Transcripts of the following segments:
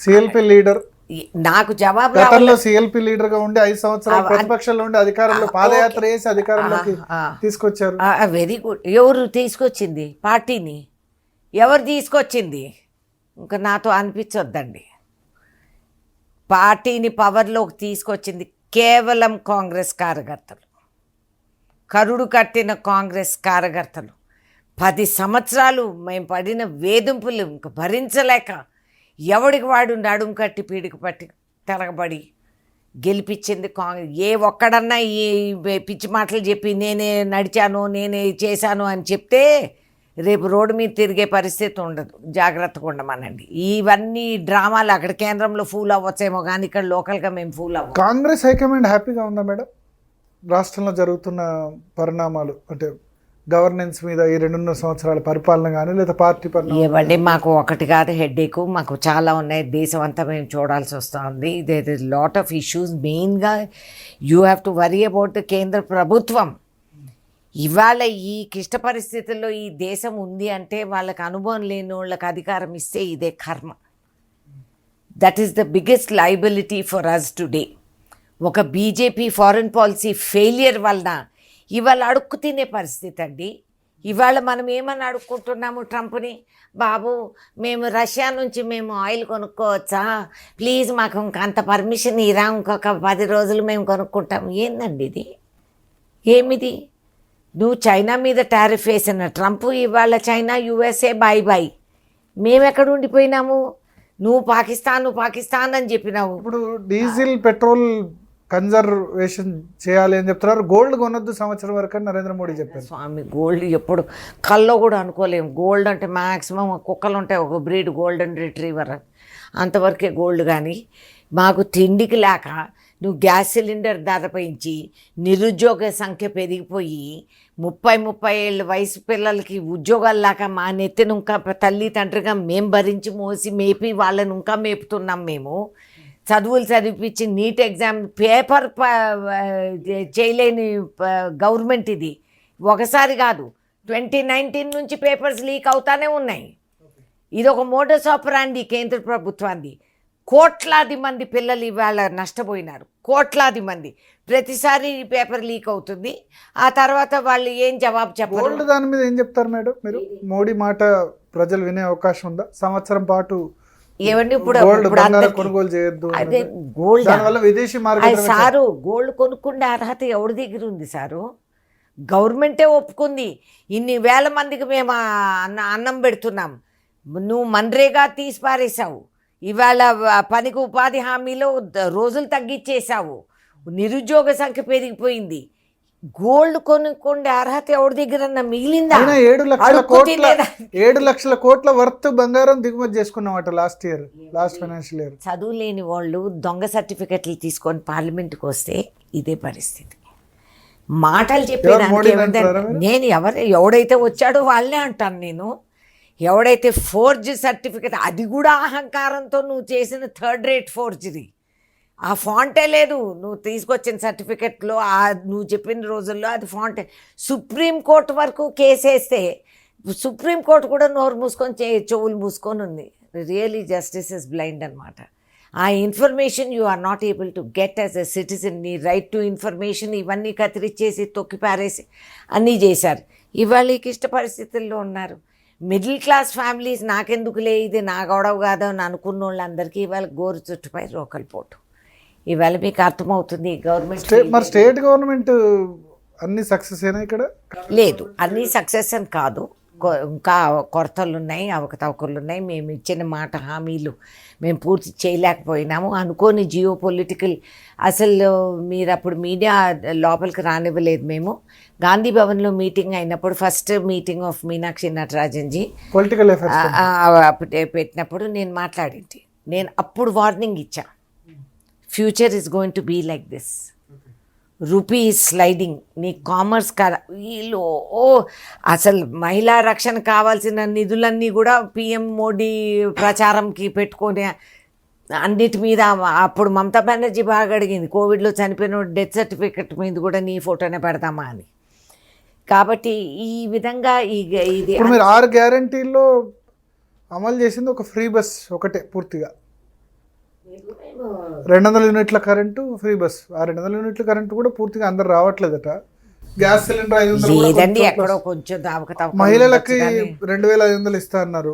CLP leader నాకు జవాబు గతంలో సిఎల్పి లీడర్ గా ఉండి 5 సంవత్సరాలు ప్రతిపక్షంలో ఉండి అధికారంలో పాదయాత్ర చేసి అధికారంలోకి తీసుకొచ్చారు. Very good. ఎవరు తీసుకొచ్చింది పార్టీని? ఎవరు తీసుకొచ్చింది? ఇంకా నాతో అనిపించొద్దండి. పార్టీని పవర్లోకి తీసుకొచ్చింది కేవలం కాంగ్రెస్ కార్యకర్తలు, కరుడు కట్టిన కాంగ్రెస్ కార్యకర్తలు. 10 సంవత్సరాలు మేము పడిన వేధింపులు ఇంక భరించలేక ఎవడికి వాడు నడుము కట్టి పీడికి పట్టి తిరగబడి గెలిపించింది కాంగ్రెస్. ఏ ఒక్కడన్నా ఈ పిచ్చి మాటలు చెప్పి నేనే నడిచాను నేనే చేశాను అని చెప్తే రేపు రోడ్డు మీద తిరిగే పరిస్థితి ఉండదు. జాగ్రత్తగా ఉండమనండి. ఇవన్నీ డ్రామాలు అక్కడ కేంద్రంలో ఫూల్ అవ్వచ్చేమో కానీ ఇక్కడ లోకల్గా మేము ఫూల్ అవ్వం. కాంగ్రెస్ హైకమాండ్ హ్యాపీగా ఉందా మేడం రాష్ట్రంలో జరుగుతున్న పరిణామాలు, అంటే గవర్నెన్స్ మీద ఈ 2.5 సంవత్సరాల పరిపాలన కానీ లేదా పార్టీ పరిణామం? ఇవ్వండి, మాకు ఒకటి కాదు హెడ్ఏక్, మాకు చాలా ఉన్నాయి. దేశం అంతా మేము చూడాల్సి వస్తుంది. There is lot of issues. మెయిన్గా you have to worry about the కేంద్ర ప్రభుత్వం. ఇవాళ ఈ క్లిష్ట పరిస్థితుల్లో ఈ దేశం ఉంది అంటే వాళ్ళకి అనుభవం లేని వాళ్ళకి అధికారం ఇస్తే ఇదే కర్మ. That is the biggest liability for us today. ఒక బీజేపీ ఫారెన్ పాలసీ ఫెయిలియర్ వలన ఇవాళ అడుక్కు తినే పరిస్థితి అండి. ఇవాళ మనం ఏమని అడుక్కుంటున్నాము ట్రంప్ని, బాబు మేము రష్యా నుంచి మేము ఆయిల్ కొనుక్కోవచ్చా, ప్లీజ్ మాకు ఇంకా అంత పర్మిషన్ ఇరా, ఇంకొక 10 రోజులు మేము కొనుక్కుంటాం. ఏందండి ఇది? ఏమిది? నువ్వు చైనా మీద టారిఫ్ వేసిన ట్రంప్ ఇవాళ చైనా యుఎస్ఏ బాయ్ బాయ్. మేమెక్కడ ఉండిపోయినాము? నువ్వు పాకిస్తాన్ అని చెప్పినావు. ఇప్పుడు డీజిల్ పెట్రోల్ కన్జర్వేషన్ చేయాలి అని చెప్తున్నారు. గోల్డ్ కొనొద్దు సంవత్సరం వరకు అని నరేంద్ర మోడీ చెప్పారు. స్వామి, గోల్డ్ ఎప్పుడు కల్లో కూడా అనుకోలేము. గోల్డ్ అంటే మ్యాక్సిమం కుక్కలు ఉంటాయి, ఒక బ్రీడ్ గోల్డెన్ రిట్రీవర్, అంతవరకే గోల్డ్. కానీ మాకు తిండికి లేక నువ్వు గ్యాస్ సిలిండర్ ధర పెంచి నిరుద్యోగ సంఖ్య పెరిగిపోయి 30 ఏళ్ళ వయసు పిల్లలకి ఉద్యోగాలు లేక మా నెత్తిని ఇంకా తల్లి తండ్రిగా మేము భరించి మోసి మేపి వాళ్ళని ఇంకా మేపుతున్నాం. మేము చదువులు చదివిపించి నీట్ ఎగ్జామ్ పేపర్ చేయలేని గవర్నమెంట్ ఇది. ఒకసారి కాదు, 2019 నుంచి పేపర్స్ లీక్ అవుతానే ఉన్నాయి. ఇది ఒక మోడస్ ఆపరాండి కేంద్ర ప్రభుత్వాన్ని. కోట్లాది మంది పిల్లలు ఇవాళ నష్టపోయినారు, కోట్లాది మంది. ప్రతిసారి ఈ పేపర్ లీక్ అవుతుంది, ఆ తర్వాత వాళ్ళు ఏం జవాబు చెప్పారు? గోల్డ్ దాని మీద ఏం చెప్తారు మేడం మీరు? మోడీ మాట ప్రజలు వినే అవకాశం ఉందా? సంవత్సరం పాటు ఏమండి ఇప్పుడు కొనుగోలు చేయొద్దు, అదే గోల్డ్ విదేశీ మార్కెట్. సారు, గోల్డ్ కొనుక్కుండే అర్హత ఎవరి దగ్గర ఉంది సారు? గవర్నమెంటే ఒప్పుకుంది. ఇన్ని వేల మందికి మేము అన్నం పెడుతున్నాం. నువ్వు మన్రేగా తీసి పారేసావు. ఇవాళ పనికి ఉపాధి హామీలో రోజులు తగ్గించేసావు. నిరుద్యోగ సంఖ్య పెరిగిపోయింది. గోల్డ్ కొనుక్కోండి అర్హత ఎవరి దగ్గర మిగిలిందా? 7 లక్షల కోట్ల వర్త్ బంగారం దిగుమతి చేసుకున్నామట లాస్ట్ ఫైనాన్షియల్ ఇయర్. చదువు లేని వాళ్ళు దొంగ సర్టిఫికెట్లు తీసుకొని పార్లమెంట్కి వస్తే ఇదే పరిస్థితి. మాటలు చెప్పేదానికి నేను ఎవడైతే వచ్చాడో వాళ్ళే అంటాను నేను. ఎవడైతే ఫోర్జ్ సర్టిఫికెట్, అది కూడా అహంకారంతో నువ్వు చేసిన 3rd రేట్ ఫోర్జరీ. ఆ ఫాంటే లేదు నువ్వు తీసుకొచ్చిన సర్టిఫికెట్లో, నువ్వు చెప్పిన రోజుల్లో అది ఫాంటే. సుప్రీంకోర్టు వరకు కేసేస్తే సుప్రీంకోర్టు కూడా నోరు మూసుకొని చెవులు మూసుకొని ఉంది. రియలీ జస్టిస్ ఇస్ బ్లైండ్ అనమాట. ఆ information you are not able to get as a citizen. నీ రైట్ టు ఇన్ఫర్మేషన్ ఇవన్నీ కత్తిరించేసి తొక్కి పారేసి అన్నీ చేశారు. ఇవాళ ఇష్ట పరిస్థితుల్లో ఉన్నారు. మిడిల్ క్లాస్ ఫ్యామిలీస్ నాకెందుకులే ఇది నా గొడవ కాదు అని అనుకున్న వాళ్ళందరికీ ఇవాళ గోరు చుట్టుపై రోకలి పోటు. ఇవాళ మీకు అర్థమవుతుంది గవర్నమెంట్. మరి స్టేట్ గవర్నమెంట్ అన్ని సక్సెస్ అయినా ఇక్కడ లేదు. అన్నీ సక్సెస్ అని కాదు, ఇంకా కొరతలు ఉన్నాయి, అవకతవకలు ఉన్నాయి. మేము ఇచ్చిన మాట హామీలు మేము పూర్తి చేయలేకపోయినాము. అనుకోని జియో పొలిటికల్, అసలు మీరు అప్పుడు మీడియా లోపలికి రానివ్వలేదు. మేము గాంధీ భవన్లో మీటింగ్ అయినప్పుడు, ఫస్ట్ మీటింగ్ ఆఫ్ మీనాక్షి నటరాజన్జీ పొలిటికల్ పెట్టినప్పుడు నేను మాట్లాడింది. నేను అప్పుడు వార్నింగ్ ఇచ్చా, future is going to be like this. Rupee sliding, నీ కామర్స్ వీళ్ళు అసలు మహిళా రక్షణ కావాల్సిన నిధులన్నీ కూడా పిఎం మోడీ ప్రచారంకి పెట్టుకొని అన్నిటి మీద. అప్పుడు మమతా బెనర్జీ బాగా అడిగింది, కోవిడ్లో చనిపోయిన డెత్ సర్టిఫికెట్ మీద కూడా నీ ఫోటోనే పెడతామా అని. కాబట్టి ఈ విధంగా ఇది 6 గ్యారంటీల్లో అమలు చేసింది ఒక ఫ్రీ బస్ ఒకటే పూర్తిగా. 200 యూనిట్ల కరెంటు ఫ్రీ బస్. ఆ 200 యూనిట్ల కరెంటు కూడా పూర్తిగా అందరు రావట్లేదట. గ్యాస్ సిలిండర్ 500 కూడా లేదండి, కొంచెం ఎక్కడో కొంచెం దావకతావకలు మహిళలకి ఉండొచ్చు కానీ. 2500 ఇస్తా అన్నారు,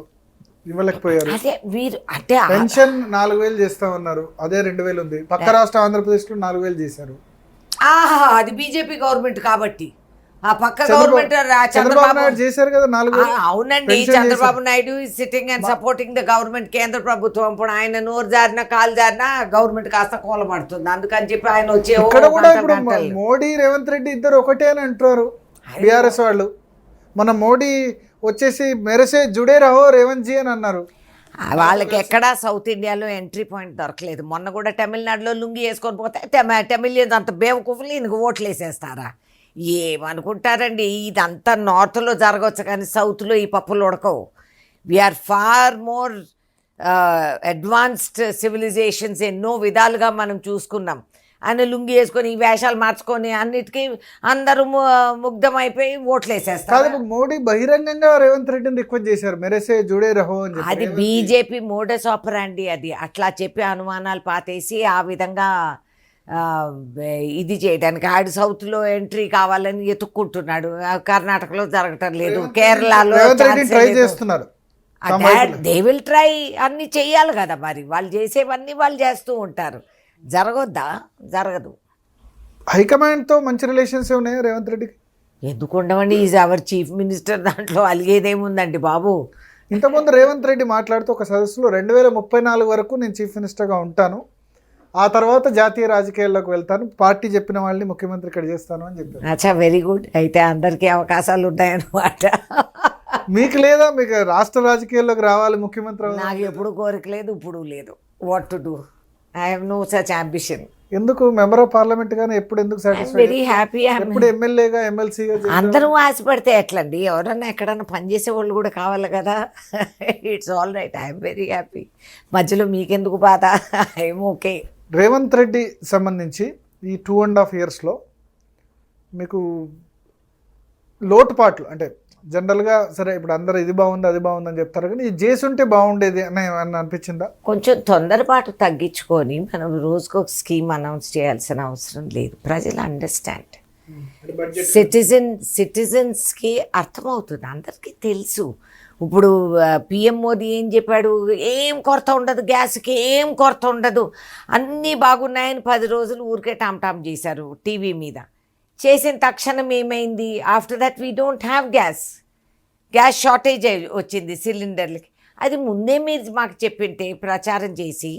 ఇవ్వలేకపోయారు. అదే వీరు అంటే పెన్షన్ 4000 చేస్తామన్నారు, అదే 2000 ఉంది. పక్క రాష్ట్రం ఆంధ్రప్రదేశ్లో 4000 చేశారు. అది బీజేపీ గవర్నమెంట్ కాబట్టి ఆ పక్క చంద్రబాబు గవర్నమెంట్ చంద్రబాబు నాయుడు చేశారు కదా 4000. అవునండి, pension Chandrababu Naidu sitting and supporting the government, కేంద్ర ప్రభుత్వం. ఇప్పుడు ఆయన నోరు జారినా కాలు జారినా గవర్నమెంట్ కాస్త కూలబడుతుంది. అందుకని చెప్పి ఆయన వచ్చే ఇక్కడ కూడా ఇప్పుడు మోడీ రేవంత్ రెడ్డి ఇద్దరు ఒకటే అని అంటున్నారు బీఆర్ఎస్ వాళ్ళు. మన మోడీ వచ్చేసి మెరసే జుడే రహో రేవంత్ జీ అని అన్నారు. వాళ్ళకి ఎక్కడా సౌత్ ఇండియాలో ఎంట్రీ పాయింట్ దొరకలేదు. మొన్న కూడా తమిళనాడులో లుంగి వేసుకొని పోతే తమిళియన్స్ అంత బేవకూఫులు ఈయనకు ఓట్లు వేసేస్తారా? ఏమనుకుంటారండి, ఇదంతా నార్త్లో జరగవచ్చు కానీ సౌత్లో ఈ పప్పులు ఉడకవు. We're far more advanced civilisations ఎన్నో విధాలుగా మనం చూసుకున్నాం. ఆయన లుంగి వేసుకొని ఈ వేషాలు మార్చుకొని అన్నిటికీ అందరూ ముగ్ధమైపోయి ఓట్లు వేసేస్తారు. మోడీ బహిరంగంగా రేవంత్ రెడ్డిని రిక్వెస్ట్ చేశారు మెరసే జుడే రహో అని. అది బీజేపీ మోడస్ ఆపరాండి. అది అట్లా చెప్పి అనుమానాలు పాతేసి ఆ విధంగా ఇది చేయడానికి ఆడు సౌత్లో ఎంట్రీ కావాలని ఎత్తుక్కుంటున్నాడు. కర్ణాటకలో జరగటం లేదు, కేరళలో ట్రై చేస్తున్నారు. దే విల్ ట్రై, అన్ని చెయ్యాలి కదా మరి. వాళ్ళు చేసేవన్నీ వాళ్ళు చేస్తూ ఉంటారు. జరగొద్దా? జరగదు. హైకమాండ్తో మంచి రిలేషన్స్ ఉన్నాయా రేవంత్ రెడ్డికి? ఎందుకు ఉండవండి, ఈజ్ అవర్ చీఫ్ మినిస్టర్, దాంట్లో అలిగేదేముందండి బాబు. ఇంతకుముందు రేవంత్ రెడ్డి మాట్లాడుతూ ఒక సదస్సులో 2034 వరకు నేను చీఫ్ మినిస్టర్గా ఉంటాను, ఆ తర్వాత జాతీయ రాజకీయాల్లోకి వెళ్తాను, పార్టీ చెప్పిన వాళ్ళని ముఖ్యమంత్రి ఇక్కడ చేస్తాను అని చెప్పారు. అచ్చా, వెరీ గుడ్. అయితే అందరికీ అవకాశాలు ఉన్నాయన్నమాట. మీకు లేదా? మీకు రాష్ట్ర రాజకీయాల్లోకి రావాలి, ముఖ్యమంత్రి? నాకు ఎప్పుడు కోరిక లేదు, ఇప్పుడు లేదు. What to do? I have no such ambition. ఎందుకు మెంబర్ ఆఫ్ పార్లమెంట్ గానే ఎప్పుడు ఎందుకు సాటిస్ఫైడ్? Very happy. ఎప్పుడు ఎమ్మెల్యేగా ఎమ్మెల్సీగా అందరూ ఆశపడితే ఎట్లండి? ఎవరన్నా ఎక్కడన్నా పనిచేసే వాళ్ళు కూడా కావాలి కదా. It's all right, I'm very happy. మధ్యలో మీకెందుకు బాధ? I'm okay. రేవంత్ రెడ్డి సంబంధించి ఈ 2.5 yearsలో మీకు లోటుపాట్లు అంటే జనరల్గా సరే ఇప్పుడు అందరూ ఇది బాగుంది అది బాగుంది అని చెప్తారు కానీ ఇది చేసుంటే బాగుండేది అని అనిపించిందా? కొంచెం తొందరపాటు తగ్గించుకొని మనం రోజుకు ఒక స్కీమ్ అనౌన్స్ చేయాల్సిన అవసరం లేదు. ప్రజలు అండర్స్టాండ్, సిటిజన్స్కి అర్థమవుతుంది, అందరికీ తెలుసు. ఇప్పుడు పిఎం మోదీ ఏం చెప్పాడు? ఏం కొరత ఉండదు, గ్యాస్కి ఏం కొరత ఉండదు, అన్నీ బాగున్నాయని 10 రోజులు ఊరికే టామ్ చేశారు టీవీ మీద. చేసిన తక్షణం ఏమైంది? After that we don't have gas shortage వచ్చింది సిలిండర్లకి. అది ముందే మీరు మాకు చెప్పింటే ప్రచారం చేసి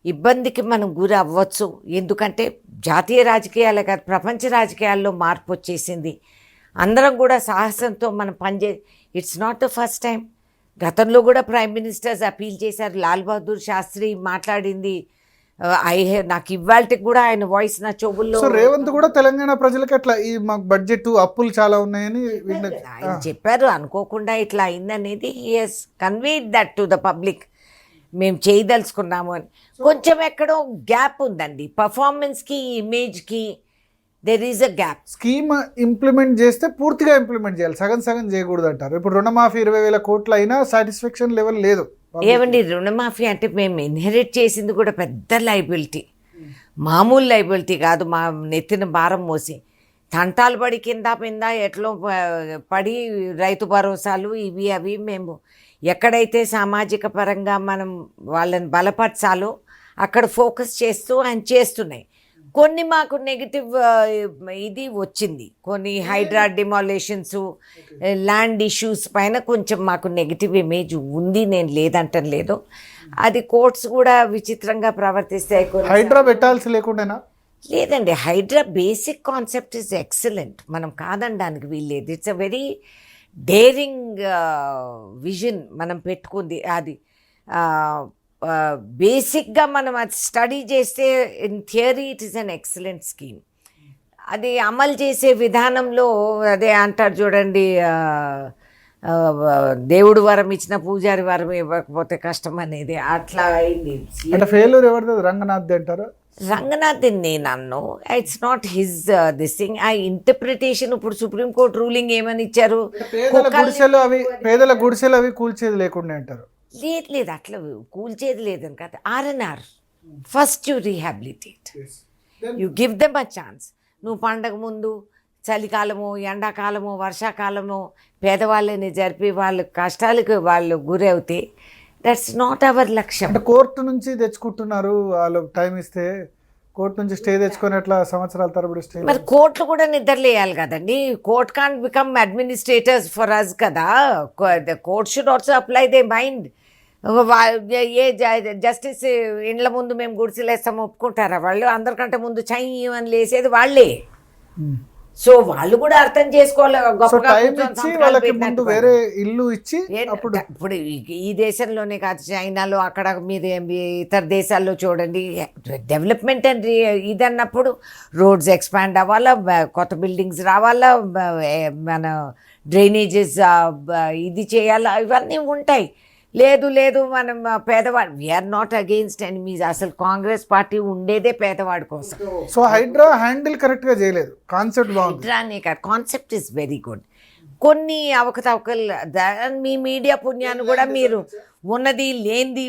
ఇబ్బందికి మనం గురి అవ్వచ్చు. ఎందుకంటే జాతీయ రాజకీయాలే కాదు, ప్రపంచ రాజకీయాల్లో మార్పు వచ్చేసింది. అందరం కూడా సాహసంతో మనం it's not the first time. గతంలో కూడా ప్రైమ్ మినిస్టర్స్ అపీల్ చేశారు. లాల్ బహదూర్ శాస్త్రి మాట్లాడింది. నాకు ఇవాళకి కూడా ఆయన వాయిస్ నా చెవుల్లో. రేవంత్ కూడా తెలంగాణ ప్రజలకి అట్లా ఈ మాకు బడ్జెట్ అప్పులు చాలా ఉన్నాయని ఆయన చెప్పారు. అనుకోకుండా ఇట్లా అయిందనేది he has conveyed that to the public. మేము చేయదలుచుకున్నాము అని. కొంచెం ఎక్కడో గ్యాప్ ఉందండి పర్ఫార్మెన్స్కి, ఇమేజ్కి. There is a gap. Scheme implement చేస్తే పూర్తిగా ఇంప్లిమెంట్ చేయాలి, సగం సగం చేయకూడదు అంటారు. ఇప్పుడు రుణమాఫీ 20,000 కోట్లు అయినా సాటిస్ఫాక్షన్ లెవెల్ లేదు. ఏమండి, రుణమాఫీ అంటే మేము ఇన్హెరిట్ చేసింది కూడా పెద్ద లైబిలిటీ, మామూలు లైబిలిటీ కాదు. మా నెత్తిన భారం మోసి తంటాలు పడి కింద పింద ఎట్లో పడి రైతు భరోసాలు ఇవి అవి మేము ఎక్కడైతే సామాజిక పరంగా మనం వాళ్ళని బలపరచాలో అక్కడ ఫోకస్ చేస్తూ ఆయన చేస్తున్నాయి. కొన్ని మాకు నెగిటివ్ ఇది వచ్చింది, కొన్ని హైడ్రా డిమాలేషన్స్, ల్యాండ్ ఇష్యూస్ పైన కొంచెం మాకు నెగిటివ్ ఇమేజ్ ఉంది, నేను లేదంటం లేదు. అది కోర్ట్స్ కూడా విచిత్రంగా ప్రవర్తిస్తాయి. హైడ్రా పెట్టాల్సి లేకుండా లేదండి, HYDRAA basic concept is excellent, మనం కాదనడానికి వీల్లేదు. It's a very daring vision మనం పెట్టుకుంది. అది బేసిక్గా మనం అది స్టడీ చేస్తే in theory it is an excellent scheme. అది అమలు చేసే విధానంలో అదే అంటారు చూడండి, దేవుడు వరం ఇచ్చిన పూజారి వరం ఇవ్వకపోతే కష్టం అనేది అట్లా అయింది. ఫెయిల్యూర్ ఎవరిది? రంగనాథ్ అంటారు. రంగనాథ్ నేను అన్ను, it's not his this thing. ఆ ఇంటర్ప్రిటేషన్ ఇప్పుడు సుప్రీంకోర్టు రూలింగ్ ఏమని ఇచ్చారు? పేదల గుడిసెలు అవి కూల్చేది లేకుండా అంటారు. లేదు అట్లా కూల్చేది లేదని కాదు. RNR first you rehabilitate, you give them a chance. నువ్వు పండగ ముందు చలికాలము, ఎండాకాలము, వర్షాకాలము పేదవాళ్ళని జరిపి వాళ్ళ కష్టాలకు వాళ్ళు గురవుతే దట్స్ నాట్ అవర్ లక్ష్యం. అంటే కోర్టు నుంచి తెచ్చుకుంటున్నారు, వాళ్ళు టైం ఇస్తే కోర్టు నుంచి స్టే తెచ్చుకొని అట్లా సంవత్సరాల తరబడి స్టే. మరి కోర్టులు కూడా నిద్రలేయాలి కదండి. Court can't become administrators for us కదా. Court should also apply their mind. A justice ఇండ్ల ముందు మేము గుడిసెలేస్తాం ఒప్పుకుంటారా వాళ్ళు? అందరికంటే ముందు చై అని లేసేది వాళ్ళే. సో వాళ్ళు కూడా అర్థం చేసుకోవాలి. గొప్పగా టైం కూర్చొని ఇచ్చి సంతకాలు వాళ్ళకి పెట్టినట్టు ముందు కాదు. వేరే ఇల్లు ఇచ్చి అప్పుడు ఇప్పుడు ఈ దేశంలోనే కాదు, చైనాలో అక్కడ మీరు ఇతర దేశాల్లో చూడండి, డెవలప్మెంట్ అండ్ ఇదన్నప్పుడు రోడ్స్ ఎక్స్పాండ్ అవ్వాలా, కొత్త బిల్డింగ్స్ రావాలా, మన డ్రైనేజెస్ ఇది చేయాలా, ఇవన్నీ ఉంటాయి. లేదు లేదు మనం పేదవాడు, వీఆర్ నాట్ అగెయిన్స్ట్ ఎనిమీస్. అసలు కాంగ్రెస్ పార్టీ ఉండేదే పేదవాడి కోసం. సో హైడ్రా హ్యాండిల్ కరెక్ట్ గా చేయలేదు. కాన్సెప్ట్ బాగుంది, హైడ్రానే కాదు, కాన్సెప్ట్ ఇస్ వెరీ గుడ్. కొన్ని అవకతవకలు మీ మీడియా పుణ్యాన్ని కూడా మీరు ఉన్నది లేనిది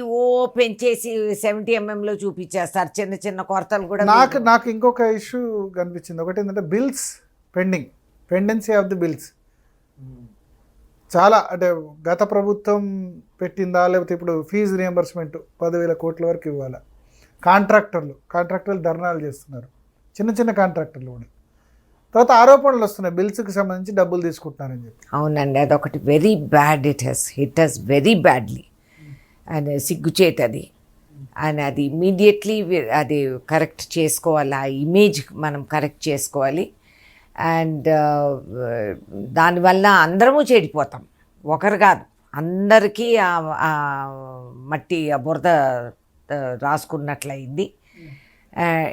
పెంచేసి 70 mm చూపించేస్తారు. చిన్న చిన్న కొరతలు కూడా నాకు ఇంకొక ఇష్యూ కనిపించింది. ఒకటి ఏంటంటే bills pendency of the bills చాలా, అంటే గత ప్రభుత్వం పెట్టిందా, లేకపోతే ఇప్పుడు ఫీజు రియంబర్స్మెంట్ 10,000 కోట్ల వరకు ఇవ్వాలా. కాంట్రాక్టర్లు ధర్నాలు చేస్తున్నారు, చిన్న చిన్న కాంట్రాక్టర్లు కూడా. తర్వాత ఆరోపణలు వస్తున్నాయి బిల్స్కి సంబంధించి డబ్బులు తీసుకుంటున్నారని చెప్పి. అవునండి, అదొకటి very bad. It has very badly. And సిగ్గుచేతది. అండ్ అది ఇమీడియట్లీ అది కరెక్ట్ చేసుకోవాలి. ఆ ఇమేజ్ మనం కరెక్ట్ చేసుకోవాలి. అండ్ దానివల్ల అందరము చెడిపోతాం, ఒకరు కాదు, అందరికీ ఆ మట్టి ఆ బురద రాసుకున్నట్లయింది.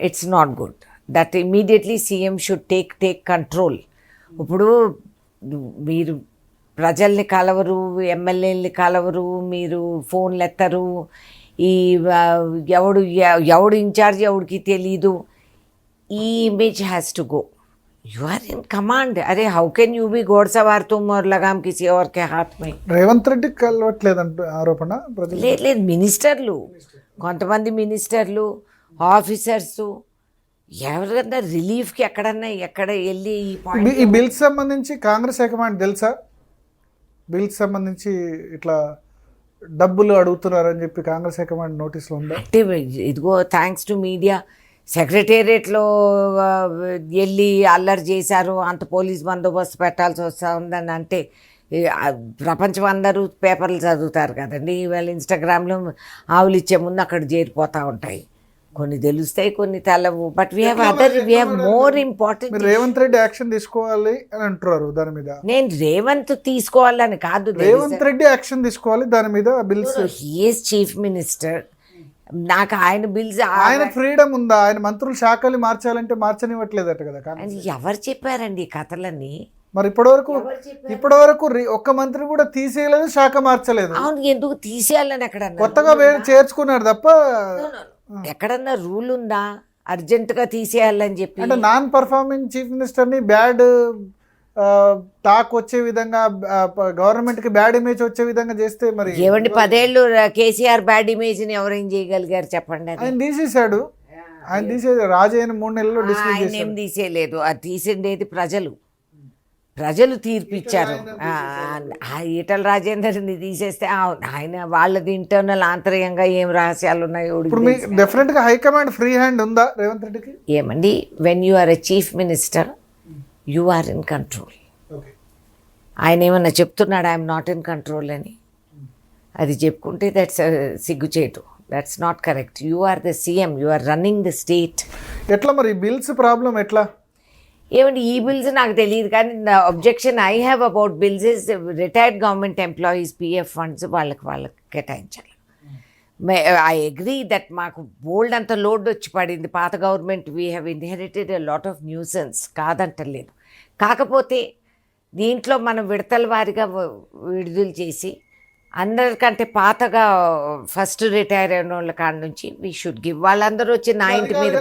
It's not good. That immediately CM should take control. ఇప్పుడు మీరు ప్రజల్ని కలవరు, ఎమ్మెల్యేలని కలవరు, మీరు ఫోన్లు ఎత్తరు, ఈ ఎవడు ఇన్ఛార్జ్ ఎవడికి తెలీదు. ఈ image has to go. You are in command. अरे how can you be घोड़सवार तुम और लगाम किसी और के हाथ में? రేవంత్ రెడ్డి కలవట్లేదంట ఆరోపణ. లేదు మినిస్టర్లు, కొంతమంది మినిస్టర్లు, ఆఫీసర్స్ ఎవరికన్నా రిలీఫ్కి ఎక్కడ వెళ్ళి ఈ బిల్స్ సంబంధించి కాంగ్రెస్ హైకమాండ్ తెలుసా? బిల్స్ సంబంధించి ఇట్లా డబ్బులు అడుగుతున్నారని చెప్పి కాంగ్రెస్ హైకమాండ్ నోటీసులు ఉందా? అంటే ఇదిగో థ్యాంక్స్ టు మీడియా సెక్రటేరియట్లో వెళ్ళి అల్లరి చేశారు, అంత పోలీస్ బందోబస్తు పెట్టాల్సి వస్తుందని అంటే ప్రపంచం అందరూ పేపర్లు చదువుతారు కదండి. ఇవాళ ఇన్స్టాగ్రామ్లో ఆవులు ఇచ్చే ముందు అక్కడ చేరిపోతూ ఉంటాయి. కొన్ని తెలుస్తాయి, కొన్ని తెలవు. But we have more important. Revanth Reddy action తీసుకోవాలి అని అంటున్నారు దాని మీద. నేను రేవంత్ తీసుకోవాలని కాదు, రేవంత్ రెడ్డి యాక్షన్ తీసుకోవాలి దాని మీద. Bills he is chief minister. నాకు ఆయన బిల్స్, ఆయన ఫ్రీడమ్ ఉందా? ఆయన మంత్రులు శాఖలు మార్చాలంటే మార్చనివ్వట్లేదట కదా. ఎవరు చెప్పారండి ఈ కథలన్నీ? మరి ఇప్పటివరకు ఒక్క మంత్రి కూడా తీసేయలేదు, శాఖ మార్చలేదు. అవును, ఎందుకు తీసేయాలని ఎక్కడన్నా కొత్తగా చేర్చుకున్నాడు తప్ప ఎక్కడన్నా రూల్ ఉందా అర్జెంటుగా తీసేయాలని చెప్పి? అంటే నాన్ పర్ఫార్మింగ్ చీఫ్ మినిస్టర్ని బ్యాడ్ టాక్ వచ్చే విధంగా, గవర్నమెంట్ కి బ్యాడ్ ఇమేజ్ వచ్చే విధంగా చేస్తే మరి ఏమండి 10 ఏళ్ళు కేసీఆర్ బ్యాడ్ ఇమేజ్ ని ఎవరేం చేయగలిగారు చెప్పండి? ఆయన తీసేశాడు. రాజయ్య 3 నెలల్లో ఆయన ఏం తీసేయలేదు. అది తీసిండేది ప్రజలు తీర్పిచ్చారు. ఈటల రాజేందర్ని తీసేస్తే ఆయన వాళ్ళది ఇంటర్నల్ ఆంతర్యంగా ఏం రహస్యాలు ఉన్నాయో డెఫినెట్ గా హైకమాండ్ ఫ్రీ హ్యాండ్ ఉందా రేవంత్ రెడ్డికి? ఏమండి, when you are a chief minister you are in control. ఆయన ఏమన్నా చెప్తున్నాడు ఐఎమ్ నాట్ ఇన్ కంట్రోల్ అని? అది చెప్పుకుంటే దట్స్ సిగ్గుచేటు. That's not correct. You are the CM, you are running the state. ఎట్లా మరి బిల్స్ ప్రాబ్లం ఎట్లా? ఏమండి ఈ బిల్స్ నాకు తెలియదు, కానీ objection I have about bills is retired government employees PF funds వాళ్ళకి కేటాయించాలి. ఐ అగ్రీ దట్ మాకు బోల్డ్ అంత లోడ్ వచ్చి పడింది. పాత government we have inherited a lot of nuisance, కాదంటలేదు. కాకపోతే దీంట్లో మనం విడతల వారిగా విడుదల చేసి అందరికంటే పాతగా ఫస్ట్ రిటైర్ అయిన వాళ్ళ కాడ నుంచి వీ షుడ్ గివ్. వాళ్ళందరూ వచ్చి నా ఇంటి మీద